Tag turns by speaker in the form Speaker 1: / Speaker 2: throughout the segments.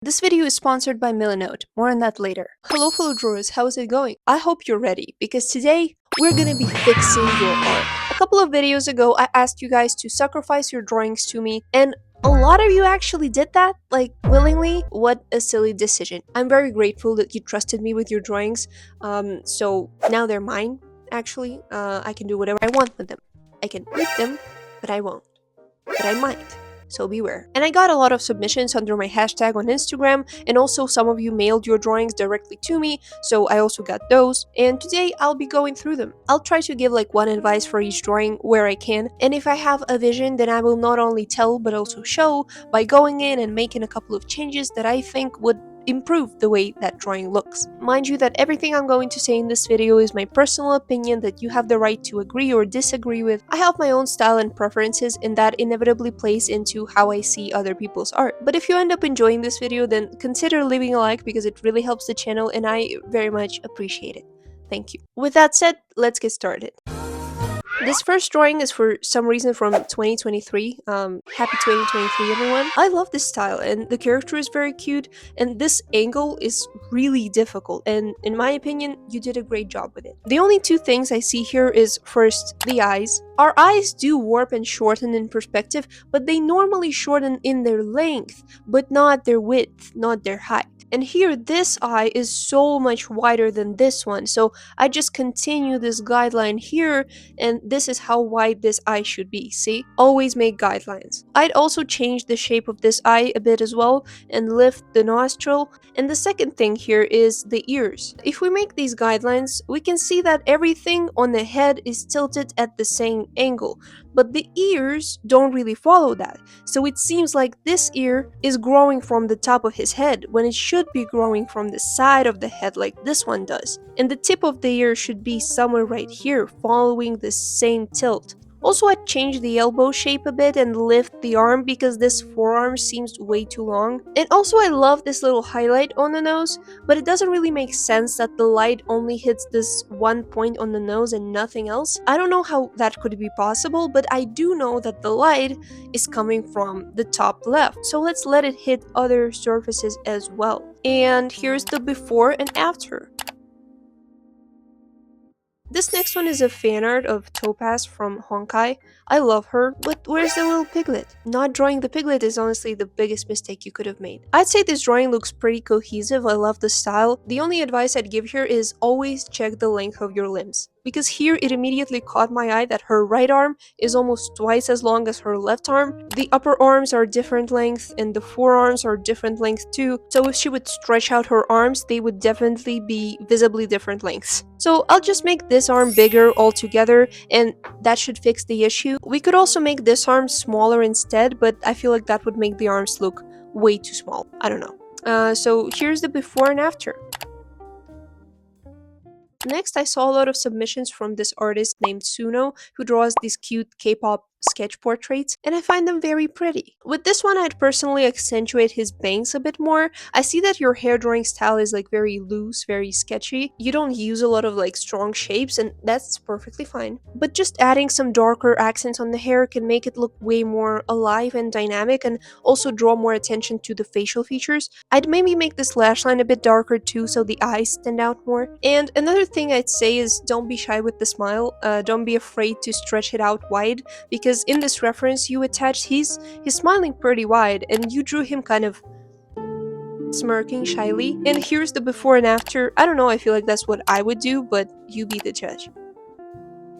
Speaker 1: This video is sponsored by Milanote, more on that later. Hello fellow drawers, how is it going? I hope you're ready, because today we're gonna be fixing your art. A couple of videos ago, I asked you guys to sacrifice your drawings to me, and a lot of you actually did that, like, willingly. What a silly decision. I'm very grateful that you trusted me with your drawings, so now they're mine, actually. I can do whatever I want with them. I can eat them, but I won't. But I might. So beware. And I got a lot of submissions under my hashtag on Instagram, and also some of you mailed your drawings directly to me, so I also got those. And today I'll be going through them. I'll try to give like one advice for each drawing where I can, and if I have a vision, then I will not only tell but also show by going in and making a couple of changes that I think would improve the way that drawing looks. Mind you that everything I'm going to say in this video is my personal opinion that you have the right to agree or disagree with. I have my own style and preferences, and that inevitably plays into how I see other people's art. But if you end up enjoying this video, then consider leaving a like, because it really helps the channel and I very much appreciate it. Thank you. With that said, let's get started. This first drawing is for some reason from 2023. Happy 2023, everyone. I love this style, and the character is very cute, and this angle is really difficult, and in my opinion, you did a great job with it. The only two things I see here is, first, the eyes. Our eyes do warp and shorten in perspective, but they normally shorten in their length, but not their width, not their height. And here, this eye is so much wider than this one, so I just continue this guideline here, and this is how wide this eye should be, see? Always make guidelines. I'd also change the shape of this eye a bit as well, and lift the nostril. And the second thing here is the ears. If we make these guidelines, we can see that everything on the head is tilted at the same angle, but the ears don't really follow that. So it seems like this ear is growing from the top of his head, when it should be growing from the side of the head like this one does. And the tip of the ear should be somewhere right here, following the same tilt. Also, I'd change the elbow shape a bit and lift the arm, because this forearm seems way too long. And also, I love this little highlight on the nose, but it doesn't really make sense that the light only hits this one point on the nose and nothing else. I don't know how that could be possible, but I do know that the light is coming from the top left. So let's let it hit other surfaces as well. And here's the before and after. This next one is a fan art of Topaz from Honkai. I love her, but where's the little piglet? Not drawing the piglet is honestly the biggest mistake you could have made. I'd say this drawing looks pretty cohesive. I love the style. The only advice I'd give here is always check the length of your limbs, because here it immediately caught my eye that her right arm is almost twice as long as her left arm. The upper arms are different length, and the forearms are different length too, so if she would stretch out her arms, they would definitely be visibly different lengths. So I'll just make this arm bigger altogether, and that should fix the issue. We could also make this arm smaller instead, but I feel like that would make the arms look way too small. I don't know. So here's the before and after. Next, I saw a lot of submissions from this artist named Suno, who draws these cute K-pop sketch portraits, and I find them very pretty. With this one, I'd personally accentuate his bangs a bit more. I see that your hair drawing style is like very loose, very sketchy. You don't use a lot of like strong shapes, and that's perfectly fine. But just adding some darker accents on the hair can make it look way more alive and dynamic, and also draw more attention to the facial features. I'd maybe make this lash line a bit darker too, so the eyes stand out more. And another thing I'd say is, don't be shy with the smile. Don't be afraid to stretch it out wide, because in this reference you attached he's smiling pretty wide, and you drew him kind of smirking shyly. And here's the before and after. I don't know, I feel like that's what I would do, but you be the judge.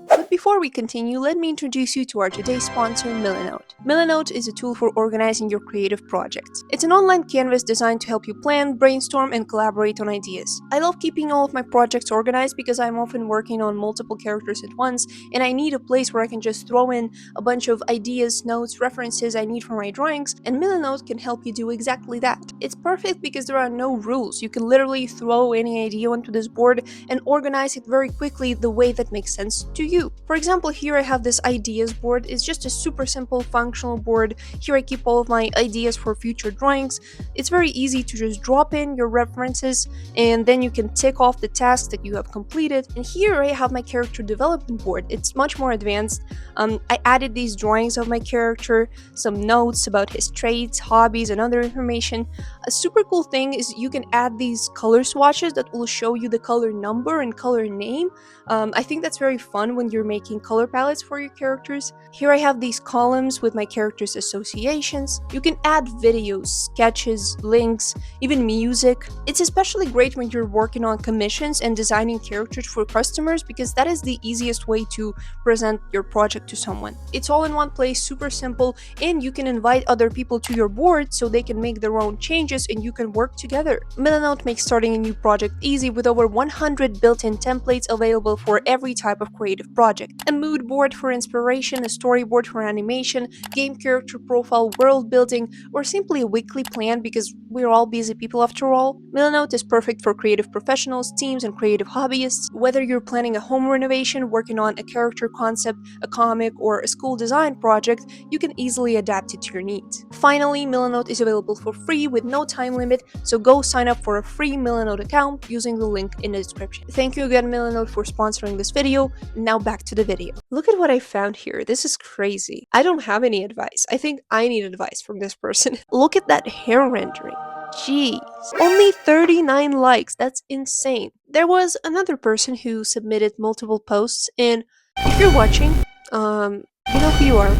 Speaker 1: But before we continue, let me introduce you to our today's sponsor, Milanote. Milanote is a tool for organizing your creative projects. It's an online canvas designed to help you plan, brainstorm, and collaborate on ideas. I love keeping all of my projects organized because I'm often working on multiple characters at once, and I need a place where I can just throw in a bunch of ideas, notes, references I need for my drawings, and Milanote can help you do exactly that. It's perfect because there are no rules. You can literally throw any idea onto this board and organize it very quickly the way that makes sense to you. For example, here I have this ideas board. It's just a super simple functional board. Here I keep all of my ideas for future drawings. It's very easy to just drop in your references and then you can tick off the tasks that you have completed. And here I have my character development board. It's much more advanced. I added these drawings of my character, some notes about his traits, hobbies, and other information. A super cool thing is you can add these color swatches that will show you the color number and color name. I think that's very fun when you're making color palettes for your characters. Here I have these columns with my characters' associations. You can add videos, sketches, links, even music. It's especially great when you're working on commissions and designing characters for customers because that is the easiest way to present your project to someone. It's all in one place, super simple, and you can invite other people to your board so they can make their own changes and you can work together. Milanote makes starting a new project easy with over 100 built-in templates available for every type of creative project. A mood board for inspiration, a storyboard for animation, game character profile, world building, or simply a weekly plan because we're all busy people after all. Milanote is perfect for creative professionals, teams, and creative hobbyists. Whether you're planning a home renovation, working on a character concept, a comic, or a school design project, you can easily adapt it to your needs. Finally, Milanote is available for free with no time limit, so go sign up for a free Milanote account using the link in the description. Thank you again, Milanote, for sponsoring this video. Now back to the video. Look at what I found here. This is crazy. I don't have any advice. I think I need advice from this person. Look at that hair rendering. Jeez. Only 39 likes. That's insane. There was another person who submitted multiple posts, and if you're watching, you know who you are,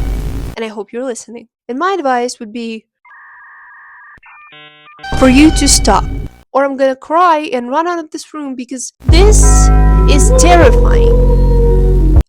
Speaker 1: and I hope you're listening. And my advice would be for you to stop, or I'm gonna cry and run out of this room because this is terrifying.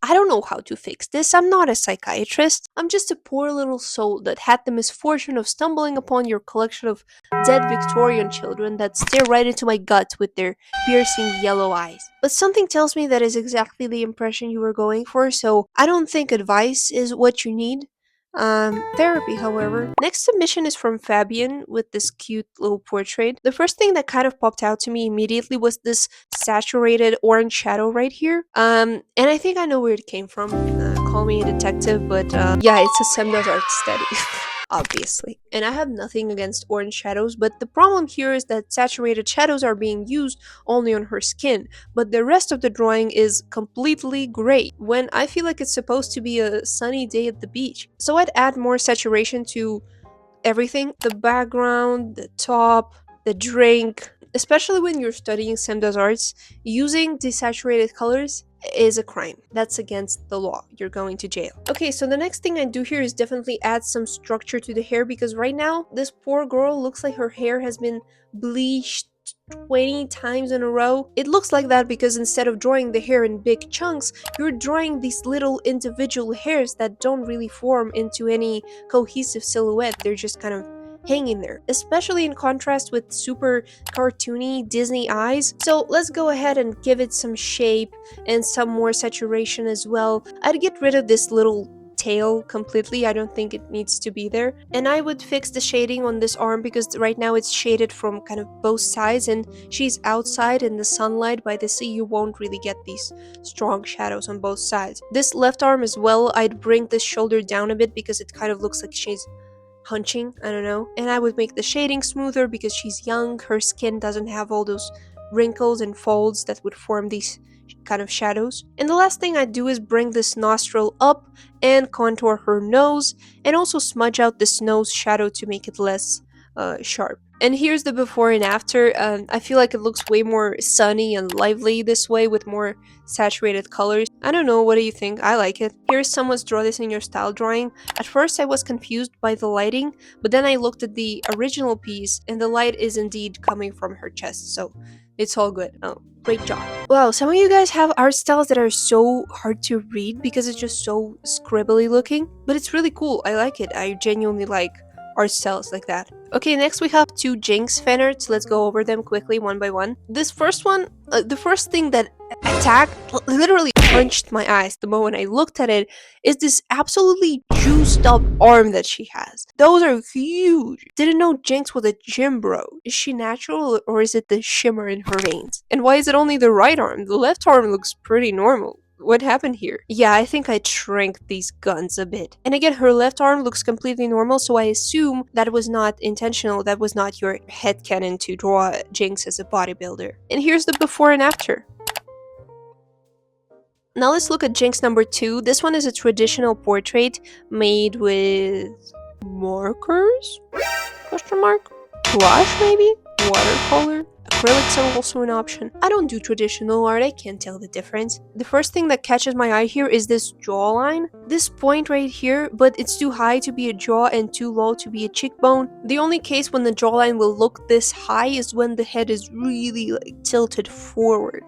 Speaker 1: I don't know how to fix this. I'm not a psychiatrist. I'm just a poor little soul that had the misfortune of stumbling upon your collection of dead Victorian children that stare right into my gut with their piercing yellow eyes. But something tells me that is exactly the impression you were going for, so I don't think advice is what you need. Therapy, however. Next submission is from Fabian with this cute little portrait. The first thing that kind of popped out to me immediately was this saturated orange shadow right here. And I think I know where it came from. Call me a detective, but yeah, it's a Semna's art study. Obviously. And I have nothing against orange shadows, but the problem here is that saturated shadows are being used only on her skin, but the rest of the drawing is completely gray, when I feel like it's supposed to be a sunny day at the beach. So I'd add more saturation to everything, the background, the top, the drink. Especially when you're studying Semda's arts, using desaturated colors is a crime. That's against the law. You're going to jail. Okay, so the next thing I do here is definitely add some structure to the hair because right now, this poor girl looks like her hair has been bleached 20 times in a row. It looks like that because instead of drawing the hair in big chunks, you're drawing these little individual hairs that don't really form into any cohesive silhouette. They're just kind of hanging there, especially in contrast with super cartoony Disney eyes. So let's go ahead and give it some shape and some more saturation as well. I'd get rid of this little tail completely. I don't think it needs to be there. And I would fix the shading on this arm because right now it's shaded from kind of both sides and she's outside in the sunlight by the sea. You won't really get these strong shadows on both sides. This left arm as well, I'd bring this shoulder down a bit because it kind of looks like she's hunching, I don't know. And I would make the shading smoother because she's young, her skin doesn't have all those wrinkles and folds that would form these kind of shadows. And the last thing I do is bring this nostril up and contour her nose and also smudge out this nose shadow to make it less sharp. And here's the before and after. I feel like it looks way more sunny and lively this way with more saturated colors. I don't know, what do you think? I like it. Here's someone's draw this in your style drawing. At first I was confused by the lighting, but then I looked at the original piece and the light is indeed coming from her chest, so it's all good. Oh, great job. Wow, some of you guys have art styles that are so hard to read because it's just so scribbly looking, but it's really cool. I like it. I genuinely like art styles like that. Okay, next we have two Jinx fan arts. Let's go over them quickly one by one. This first one, the first thing that attacked, literally punched my eyes the moment I looked at it, is this absolutely juiced up arm that she has. Those are huge. Didn't know Jinx was a gym bro. Is she natural or is it the shimmer in her veins? And why is it only the right arm? The left arm looks pretty normal. What happened here? Yeah, I think I shrank these guns a bit. And again, her left arm looks completely normal, so I assume that was not intentional, that was not your headcanon to draw Jinx as a bodybuilder. And here's the before and after. Now let's look at Jinx number 2. This one is a traditional portrait made with markers? Question mark? Gouache maybe? Watercolor? Acrylics are also an option. I don't do traditional art, I can't tell the difference. The first thing that catches my eye here is this jawline. This point right here, but it's too high to be a jaw and too low to be a cheekbone. The only case when the jawline will look this high is when the head is really tilted forward.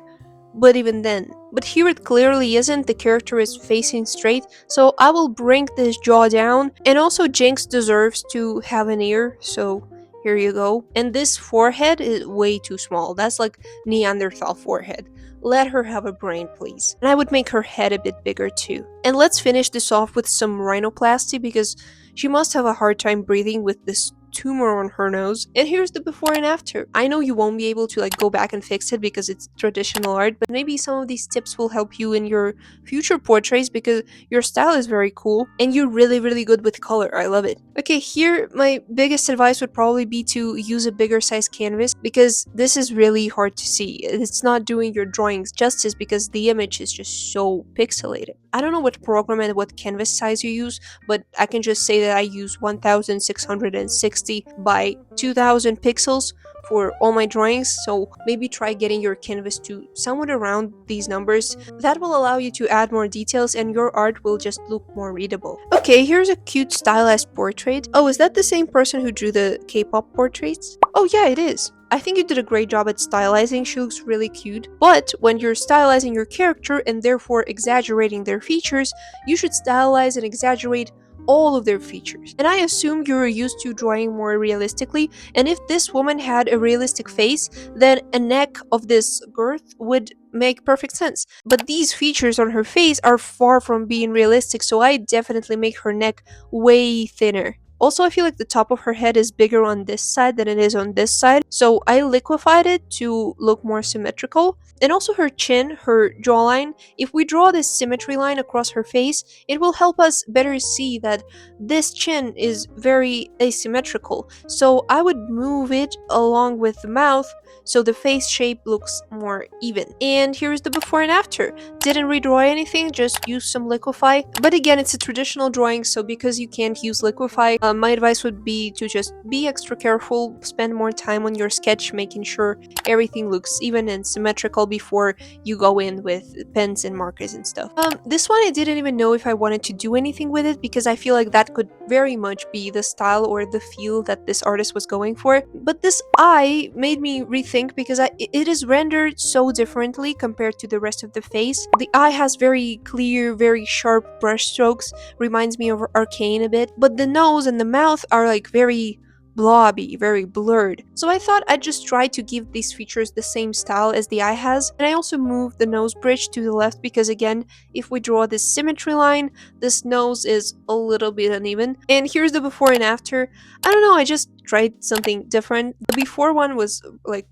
Speaker 1: But even then. But here it clearly isn't, the character is facing straight, so I will bring this jaw down, and also Jinx deserves to have an ear, so here you go. And this forehead is way too small, that's like Neanderthal forehead. Let her have a brain, please. And I would make her head a bit bigger too. And let's finish this off with some rhinoplasty because she must have a hard time breathing with this tumor on her nose. And here's the before and after. I know you won't be able to go back and fix it because it's traditional art, but maybe some of these tips will help you in your future portraits because your style is very cool and you're really good with color. I love it. Okay, here my biggest advice would probably be to use a bigger size canvas because this is really hard to see. It's not doing your drawings justice because the image is just so pixelated. I don't know what program and what canvas size you use, but I can just say that I use 1660 by 2000 pixels for all my drawings, so maybe try getting your canvas to somewhat around these numbers. That will allow you to add more details and your art will just look more readable. Okay, here's a cute stylized portrait. Oh, is that the same person who drew the K-pop portraits? Oh yeah, it is. I think you did a great job at stylizing, she looks really cute. But when you're stylizing your character and therefore exaggerating their features, you should stylize and exaggerate all of their features. And I assume you're used to drawing more realistically, and if this woman had a realistic face, then a neck of this girth would make perfect sense. But these features on her face are far from being realistic, so I definitely make her neck way thinner. Also, I feel like the top of her head is bigger on this side than it is on this side, so I liquefied it to look more symmetrical. And also her chin, her jawline, if we draw this symmetry line across her face, it will help us better see that this chin is very asymmetrical. So I would move it along with the mouth so the face shape looks more even. And here's the before and after. Didn't redraw anything, just use some liquify. But again, it's a traditional drawing, so because you can't use liquify, my advice would be to just be extra careful, spend more time on your sketch, making sure everything looks even and symmetrical before you go in with pens and markers and stuff. This one I didn't even know if I wanted to do anything with it because I feel like that could very much be the style or the feel that this artist was going for. But this eye made me rethink because it is rendered so differently compared to the rest of the face. The eye has very clear, very sharp brush strokes, reminds me of Arcane a bit, but the nose and the mouth are very blobby, very blurred. So I thought I'd just try to give these features the same style as the eye has, and I also moved the nose bridge to the left because again, if we draw this symmetry line, this nose is a little bit uneven. And here's the before and after. I don't know, I just tried something different. The before one was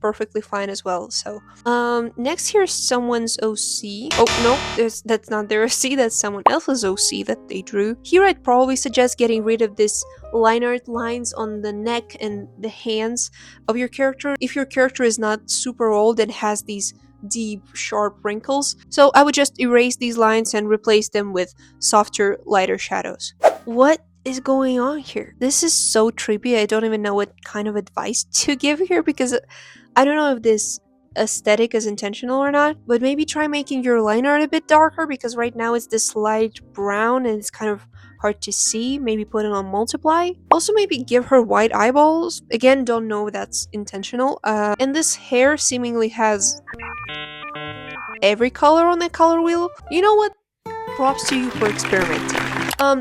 Speaker 1: perfectly fine as well. So next here's someone's OC. Oh no, that's not their OC, that's someone else's OC that they drew. Here I'd probably suggest getting rid of this line art lines on the neck and the hands of your character if your character is not super old and has these deep sharp wrinkles. So I would just erase these lines and replace them with softer, lighter shadows. What is going on here? This is so trippy. I don't even know what kind of advice to give here because I don't know if this aesthetic is intentional or not, but maybe try making your line art a bit darker because right now it's this light brown and it's kind of hard to see. Maybe put it on multiply. Also maybe give her white eyeballs. Again, don't know if that's intentional. And this hair seemingly has every color on the color wheel. You know what? Props to you for experimenting.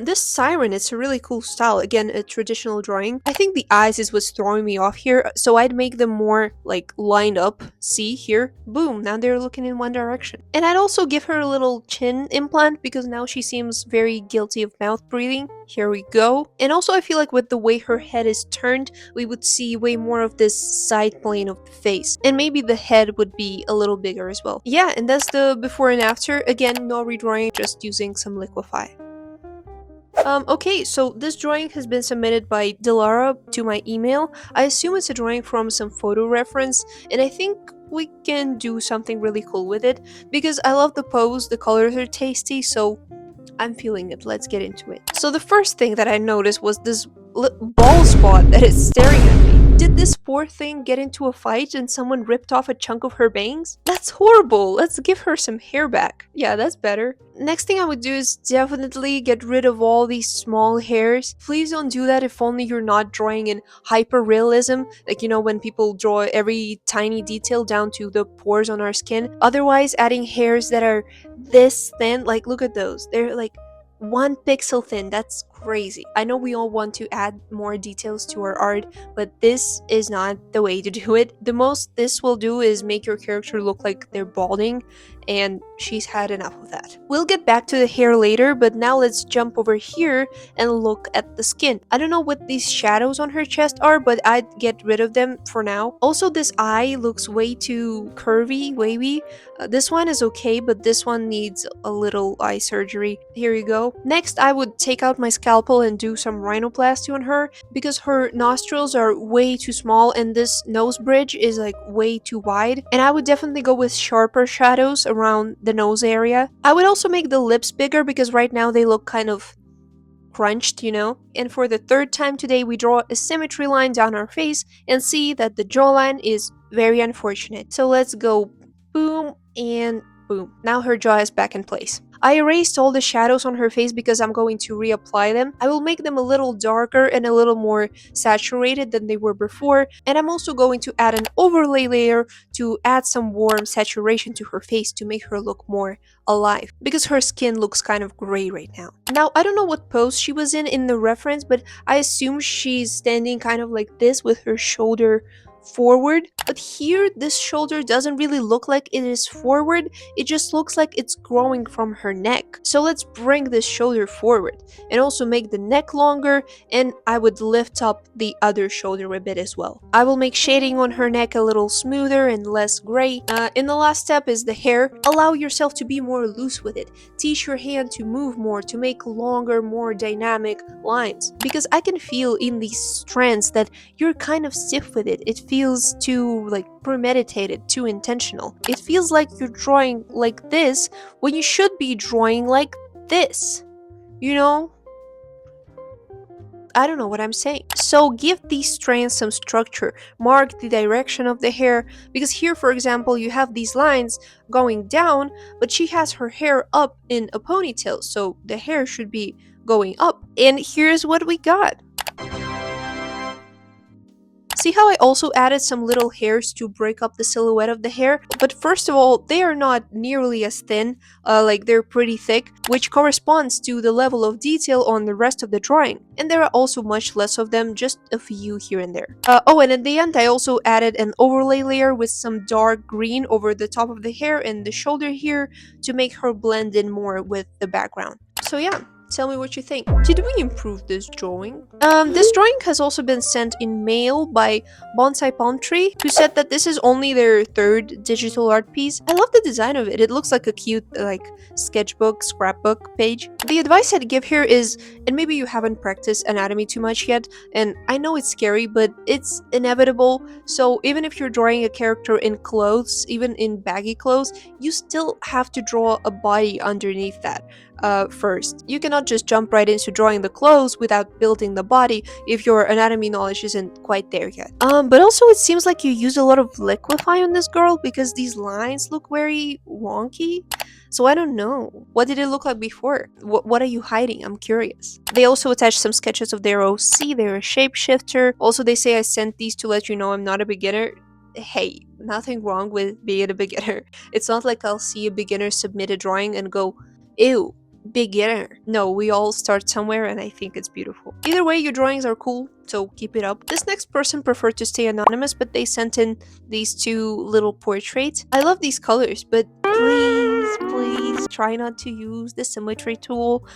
Speaker 1: This siren, it's a really cool style. Again, a traditional drawing. I think the eyes is what's throwing me off here, so I'd make them more like lined up. See here? Boom, now they're looking in one direction. And I'd also give her a little chin implant because now she seems very guilty of mouth breathing. Here we go. And also I feel like with the way her head is turned, we would see way more of this side plane of the face. And maybe the head would be a little bigger as well. Yeah, and that's the before and after. Again, no redrawing, just using some liquify. Okay, so this drawing has been submitted by Dilara to my email. I assume it's a drawing from some photo reference, and I think we can do something really cool with it because I love the pose, the colors are tasty, so I'm feeling it. Let's get into it. So the first thing that I noticed was this bald spot that is staring at me. Did this poor thing get into a fight and someone ripped off a chunk of her bangs? That's horrible. Let's give her some hair back. Yeah, that's better. Next thing I would do is definitely get rid of all these small hairs. Please don't do that if only you're not drawing in hyper realism, like when people draw every tiny detail down to the pores on our skin. Otherwise, adding hairs that are this thin, like look at those. They're like 1 pixel thin. That's crazy. I know we all want to add more details to our art, but this is not the way to do it. The most this will do is make your character look like they're balding, and she's had enough of that. We'll get back to the hair later, but now let's jump over here and look at the skin. I don't know what these shadows on her chest are, but I'd get rid of them for now. Also, this eye looks way too curvy, wavy. This one is okay, but this one needs a little eye surgery. Here you go. Next, I would take out my scalpel and do some rhinoplasty on her because her nostrils are way too small and this nose bridge is like way too wide. And I would definitely go with sharper shadows around the nose area. I would also make the lips bigger because right now they look kind of crunched, And for the third time today, we draw a symmetry line down our face and see that the jawline is very unfortunate. So let's go boom and boom. Now her jaw is back in place. I erased all the shadows on her face because I'm going to reapply them. I will make them a little darker and a little more saturated than they were before, and I'm also going to add an overlay layer to add some warm saturation to her face to make her look more alive because her skin looks kind of gray right now. Now, I don't know what pose she was in the reference, but I assume she's standing kind of like this with her shoulder forward, but here this shoulder doesn't really look like it is forward, it just looks like it's growing from her neck. So let's bring this shoulder forward and also make the neck longer, and I would lift up the other shoulder a bit as well. I will make shading on her neck a little smoother and less gray. In the last step is the hair. Allow yourself to be more loose with it. Teach your hand to move more, to make longer, more dynamic lines, because I can feel in these strands that you're kind of stiff with it. It feels too like premeditated, too intentional. It feels like you're drawing like this when you should be drawing like this. I don't know what I'm saying. So give these strands some structure, mark the direction of the hair, because here, for example, you have these lines going down, but she has her hair up in a ponytail, so the hair should be going up. And here's what we got. See how I also added some little hairs to break up the silhouette of the hair? But first of all, they are not nearly as thin, like they're pretty thick, which corresponds to the level of detail on the rest of the drawing. And there are also much less of them, just a few here and there. Oh, and at the end I also added an overlay layer with some dark green over the top of the hair and the shoulder here to make her blend in more with the background. So yeah. Tell me what you think. Did we improve this drawing? This drawing has also been sent in mail by Bonsai Palm Tree, who said that this is only their third digital art piece. I love the design of it. It looks like a cute, sketchbook, scrapbook page. The advice I'd give here is, and maybe you haven't practiced anatomy too much yet, and I know it's scary, but it's inevitable. So even if you're drawing a character in clothes, even in baggy clothes, you still have to draw a body underneath that. First. You cannot just jump right into drawing the clothes without building the body if your anatomy knowledge isn't quite there yet. But also it seems like you use a lot of liquify on this girl because these lines look very wonky. So I don't know. What did it look like before? What are you hiding? I'm curious. They also attached some sketches of their OC, they're a shapeshifter. Also, they say I sent these to let you know I'm not a beginner. Hey, nothing wrong with being a beginner. It's not like I'll see a beginner submit a drawing and go, ew, beginner. No, we all start somewhere and I think it's beautiful. Either way, your drawings are cool, so keep it up. This next person preferred to stay anonymous, but they sent in these two little portraits. I love these colors, but please try not to use the symmetry tool.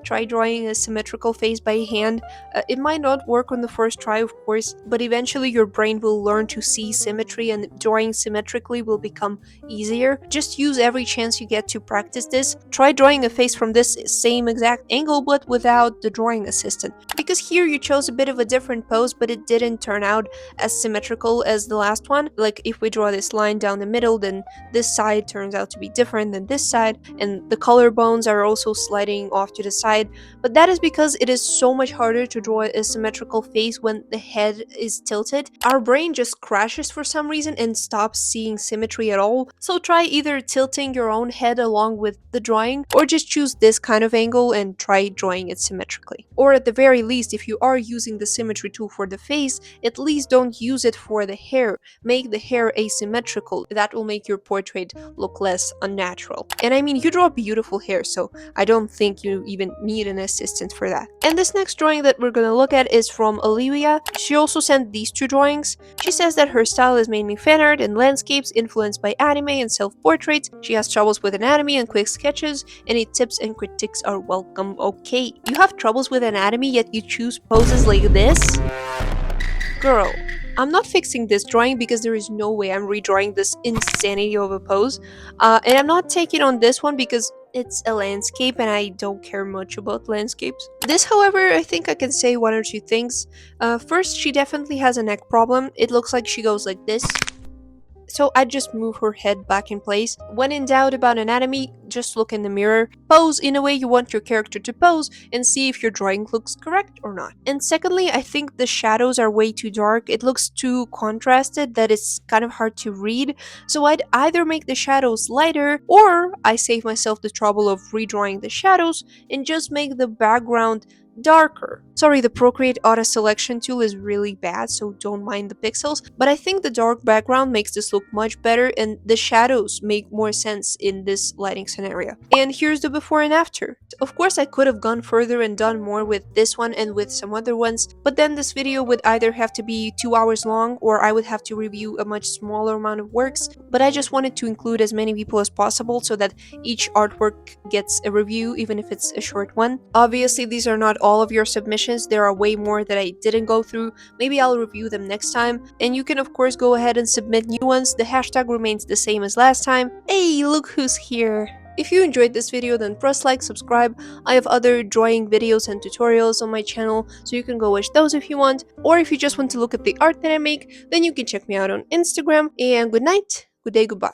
Speaker 1: Try drawing a symmetrical face by hand. It might not work on the first try, of course, but eventually your brain will learn to see symmetry and drawing symmetrically will become easier. Just use every chance you get to practice this. Try drawing a face from this same exact angle but without the drawing assistant, because here you chose a bit of a different pose, but it didn't turn out as symmetrical as the last one. Like if we draw this line down the middle, then this side turns out to be different than this side, and the collarbones are also sliding off to the side. But that is because it is so much harder to draw a symmetrical face when the head is tilted. Our brain just crashes for some reason and stops seeing symmetry at all. So try either tilting your own head along with the drawing, or just choose this kind of angle and try drawing it symmetrically. Or at the very least, if you are using the symmetry tool for the face, at least don't use it for the hair. Make the hair asymmetrical. That will make your portrait look less unnatural. And I mean, you draw beautiful hair, so I don't think you even need an assistant for that. And this next drawing that we're gonna look at is from Olivia. She also sent these two drawings. She says that her style is mainly fan art and landscapes influenced by anime and self-portraits. She has troubles with anatomy and quick sketches. Any tips and critiques are welcome. Okay, you have troubles with anatomy yet you choose poses like this? Girl, I'm not fixing this drawing because there is no way I'm redrawing this insanity of a pose. And I'm not taking on this one because it's a landscape and I don't care much about landscapes. This, however, I think I can say one or two things. First, she definitely has a neck problem. It looks like she goes like this. So I just move her head back in place. When in doubt about anatomy, just look in the mirror, pose in a way you want your character to pose, and see if your drawing looks correct or not. And secondly, I think the shadows are way too dark. It looks too contrasted that it's kind of hard to read. So I'd either make the shadows lighter, or I save myself the trouble of redrawing the shadows and just make the background darker. Sorry, the Procreate auto selection tool is really bad, so don't mind the pixels, but I think the dark background makes this look much better and the shadows make more sense in this lighting scenario. And here's the before and after. Of course, I could have gone further and done more with this one and with some other ones, but then this video would either have to be 2 hours long or I would have to review a much smaller amount of works, but I just wanted to include as many people as possible so that each artwork gets a review, even if it's a short one. Obviously, these are not all of your submissions, there are way more that I didn't go through. Maybe I'll review them next time, and you can of course go ahead and submit new ones. The hashtag remains the same as last time. Hey, look who's here! If you enjoyed this video, then press like, subscribe. I have other drawing videos and tutorials on my channel, so you can go watch those if you want. Or if you just want to look at the art that I make, then you can check me out on Instagram. And good night, good day, goodbye.